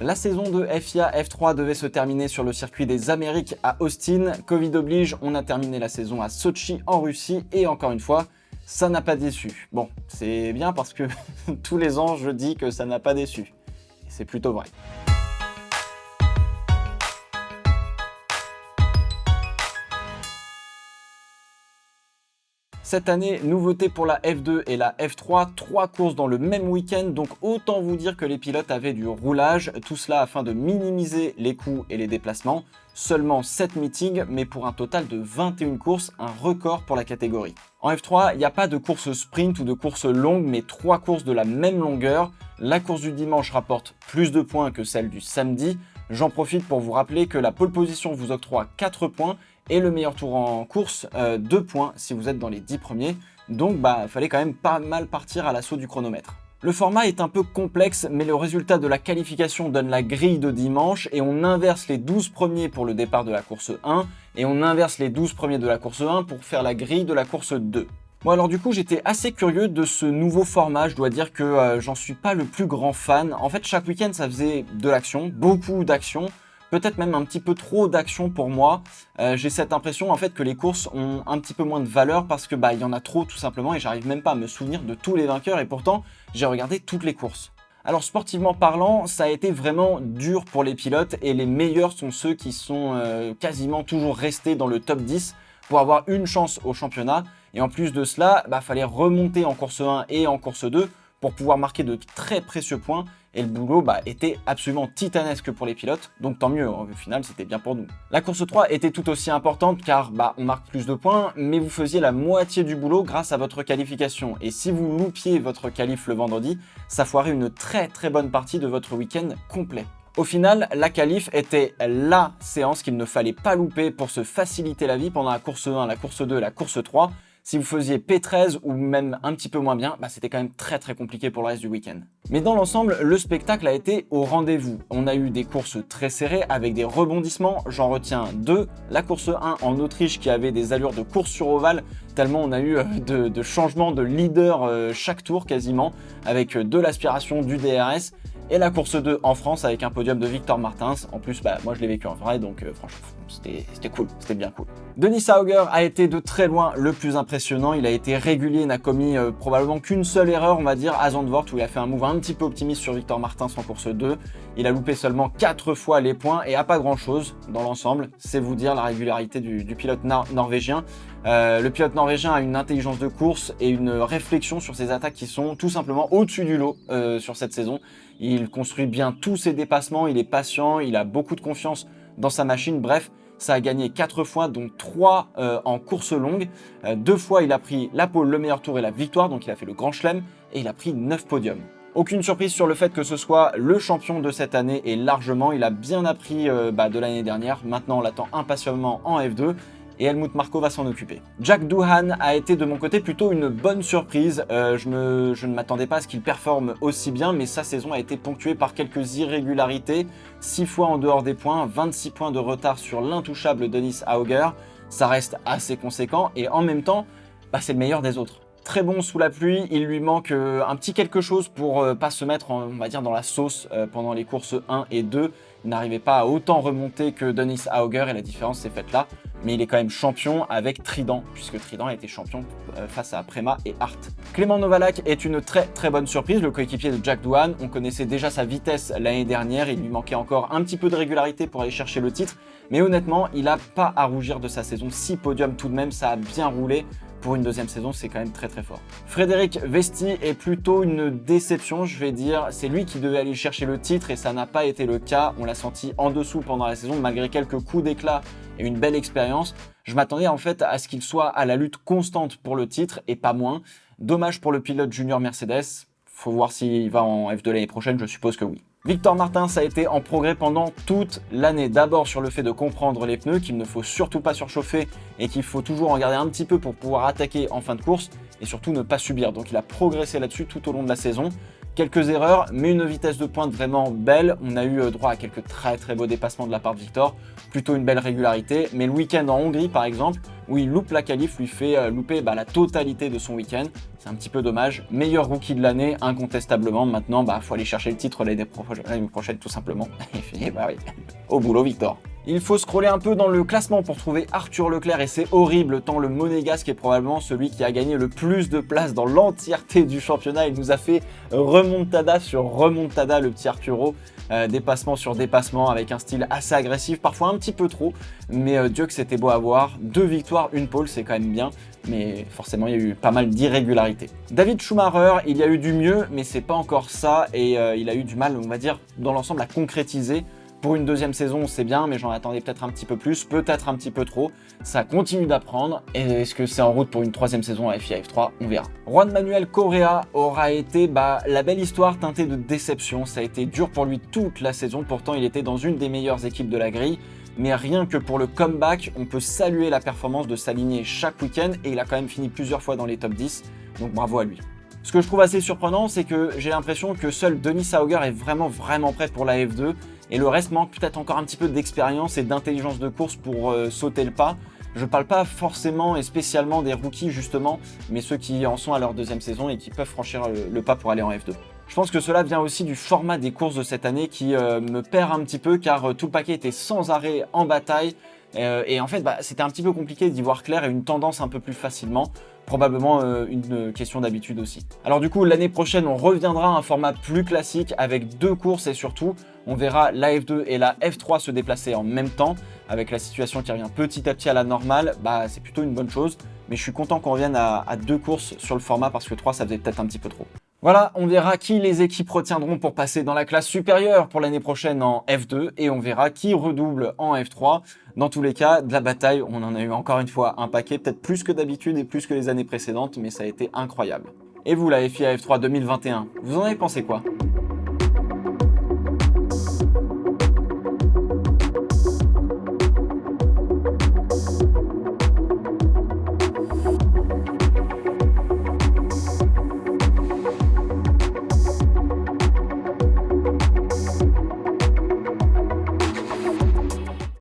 La saison de FIA F3 devait se terminer sur le circuit des Amériques à Austin. Covid oblige, on a terminé la saison à Sotchi en Russie et encore une fois, ça n'a pas déçu. Bon, c'est bien parce que tous les ans je dis que ça n'a pas déçu. Et c'est plutôt vrai. Cette année, nouveauté pour la F2 et la F3, 3 courses dans le même week-end, donc autant vous dire que les pilotes avaient du roulage, tout cela afin de minimiser les coûts et les déplacements. Seulement 7 meetings, mais pour un total de 21 courses, un record pour la catégorie. En F3, il n'y a pas de course sprint ou de course longue, mais 3 courses de la même longueur. La course du dimanche rapporte plus de points que celle du samedi. J'en profite pour vous rappeler que la pole position vous octroie 4 points et le meilleur tour en course, 2 points si vous êtes dans les 10 premiers. Donc il fallait quand même pas mal partir à l'assaut du chronomètre. Le format est un peu complexe, mais le résultat de la qualification donne la grille de dimanche et on inverse les 12 premiers pour le départ de la course 1 et on inverse les 12 premiers de la course 1 pour faire la grille de la course 2. Bon alors du coup j'étais assez curieux de ce nouveau format, je dois dire que j'en suis pas le plus grand fan. En fait chaque week-end ça faisait de l'action, beaucoup d'action, peut-être même un petit peu trop d'action pour moi. J'ai cette impression en fait que les courses ont un petit peu moins de valeur parce que il y en a trop tout simplement et j'arrive même pas à me souvenir de tous les vainqueurs et pourtant j'ai regardé toutes les courses. Alors sportivement parlant, ça a été vraiment dur pour les pilotes et les meilleurs sont ceux qui sont quasiment toujours restés dans le top 10 pour avoir une chance au championnat. Et en plus de cela, fallait remonter en course 1 et en course 2 pour pouvoir marquer de très précieux points. Et le boulot était absolument titanesque pour les pilotes, donc tant mieux, au final c'était bien pour nous. La course 3 était tout aussi importante car on marque plus de points, mais vous faisiez la moitié du boulot grâce à votre qualification. Et si vous loupiez votre qualif le vendredi, ça foirait une très très bonne partie de votre week-end complet. Au final, la qualif était la séance qu'il ne fallait pas louper pour se faciliter la vie pendant la course 1, la course 2 et la course 3. Si vous faisiez P13 ou même un petit peu moins bien, c'était quand même très très compliqué pour le reste du week-end. Mais dans l'ensemble, le spectacle a été au rendez-vous. On a eu des courses très serrées avec des rebondissements, j'en retiens 2. La course 1 en Autriche qui avait des allures de course sur ovale, tellement on a eu de changements de leader chaque tour quasiment, avec de l'aspiration, du DRS. Et la course 2 en France avec un podium de Victor Martins. En plus, moi je l'ai vécu en vrai, donc franchement, c'était cool, c'était bien cool. Denis Hauger a été de très loin le plus impressionnant. Il a été régulier, n'a commis probablement qu'une seule erreur, on va dire, à Zandvoort, où il a fait un move un petit peu optimiste sur Victor Martins en course 2. Il a loupé seulement 4 fois les points et à pas grand chose dans l'ensemble. C'est vous dire la régularité du pilote norvégien. Le pilote norvégien a une intelligence de course et une réflexion sur ses attaques qui sont tout simplement au-dessus du lot sur cette saison. Il construit bien tous ses dépassements, il est patient, il a beaucoup de confiance dans sa machine. Bref, ça a gagné 4 fois, donc 3 en course longue. 2 fois, il a pris la pole, le meilleur tour et la victoire, donc il a fait le grand chelem et il a pris 9 podiums. Aucune surprise sur le fait que ce soit le champion de cette année et largement, il a bien appris de l'année dernière. Maintenant, on l'attend impatiemment en F2. Et Helmut Marko va s'en occuper. Jack Doohan a été de mon côté plutôt une bonne surprise. Je ne m'attendais pas à ce qu'il performe aussi bien, mais sa saison a été ponctuée par quelques irrégularités. 6 fois en dehors des points, 26 points de retard sur l'intouchable Denis Hauger. Ça reste assez conséquent et en même temps, c'est le meilleur des autres. Très bon sous la pluie, il lui manque un petit quelque chose pour pas se mettre, on va dire, dans la sauce pendant les courses 1 et 2. Il n'arrivait pas à autant remonter que Denis Hauger et la différence s'est faite là. Mais il est quand même champion avec Trident, puisque Trident a été champion face à Prema et Hart. Clément Novalak est une très très bonne surprise, le coéquipier de Jack Doohan. On connaissait déjà sa vitesse l'année dernière, il lui manquait encore un petit peu de régularité pour aller chercher le titre. Mais honnêtement, il n'a pas à rougir de sa saison. 6 podiums tout de même, ça a bien roulé. Pour une deuxième saison, c'est quand même très très fort. Frédéric Vesti est plutôt une déception, je vais dire. C'est lui qui devait aller chercher le titre et ça n'a pas été le cas. On l'a senti en dessous pendant la saison, malgré quelques coups d'éclat et une belle expérience. Je m'attendais en fait à ce qu'il soit à la lutte constante pour le titre et pas moins. Dommage pour le pilote junior Mercedes. Faut voir s'il va en F2 l'année prochaine, je suppose que oui. Victor Martins a été en progrès pendant toute l'année. D'abord sur le fait de comprendre les pneus, qu'il ne faut surtout pas surchauffer et qu'il faut toujours en garder un petit peu pour pouvoir attaquer en fin de course et surtout ne pas subir. Donc il a progressé là-dessus tout au long de la saison. Quelques erreurs, mais une vitesse de pointe vraiment belle. On a eu droit à quelques très beaux dépassements de la part de Victor. Plutôt une belle régularité. Mais le week-end en Hongrie, par exemple, où il loupe la qualif, lui fait louper la totalité de son week-end. C'est un petit peu dommage. Meilleur rookie de l'année, incontestablement. Maintenant, faut aller chercher le titre l'année prochaine, tout simplement. Et oui, au boulot, Victor. Il faut scroller un peu dans le classement pour trouver Arthur Leclerc et c'est horrible tant le Monégasque est probablement celui qui a gagné le plus de places dans l'entièreté du championnat. Il nous a fait remontada sur remontada le petit Arturo, dépassement sur dépassement avec un style assez agressif, parfois un petit peu trop, mais Dieu que c'était beau à voir. 2 victoires, 1 pole, c'est quand même bien, mais forcément il y a eu pas mal d'irrégularités. David Schumacher, il y a eu du mieux, mais c'est pas encore ça et il a eu du mal, on va dire, dans l'ensemble à concrétiser. Pour une deuxième saison, c'est bien, mais j'en attendais peut-être un petit peu plus, peut-être un petit peu trop. Ça continue d'apprendre. Et est-ce que c'est en route pour une 3e saison à FIA F3 ? On verra. Juan Manuel Correa aura été la belle histoire teintée de déception. Ça a été dur pour lui toute la saison. Pourtant, il était dans une des meilleures équipes de la grille. Mais rien que pour le comeback, on peut saluer la performance de s'aligner chaque week-end. Et il a quand même fini plusieurs fois dans les top 10. Donc bravo à lui. Ce que je trouve assez surprenant, c'est que j'ai l'impression que seul Denis Sauger est vraiment prêt pour la F2. Et le reste manque peut-être encore un petit peu d'expérience et d'intelligence de course pour sauter le pas. Je parle pas forcément et spécialement des rookies justement, mais ceux qui en sont à leur 2e saison et qui peuvent franchir le pas pour aller en F2. Je pense que cela vient aussi du format des courses de cette année qui me perd un petit peu car tout le paquet était sans arrêt en bataille. Et en fait, c'était un petit peu compliqué d'y voir clair et une tendance un peu plus facilement. Probablement une question d'habitude aussi. Alors du coup, l'année prochaine, on reviendra à un format plus classique avec 2 courses et surtout, on verra la F2 et la F3 se déplacer en même temps. Avec la situation qui revient petit à petit à la normale, c'est plutôt une bonne chose. Mais je suis content qu'on revienne à 2 courses sur le format parce que 3, ça faisait peut-être un petit peu trop. Voilà, on verra qui les équipes retiendront pour passer dans la classe supérieure pour l'année prochaine en F2 et on verra qui redouble en F3. Dans tous les cas, de la bataille, on en a eu encore une fois un paquet, peut-être plus que d'habitude et plus que les années précédentes, mais ça a été incroyable. Et vous, la FIA F3 2021, vous en avez pensé quoi ?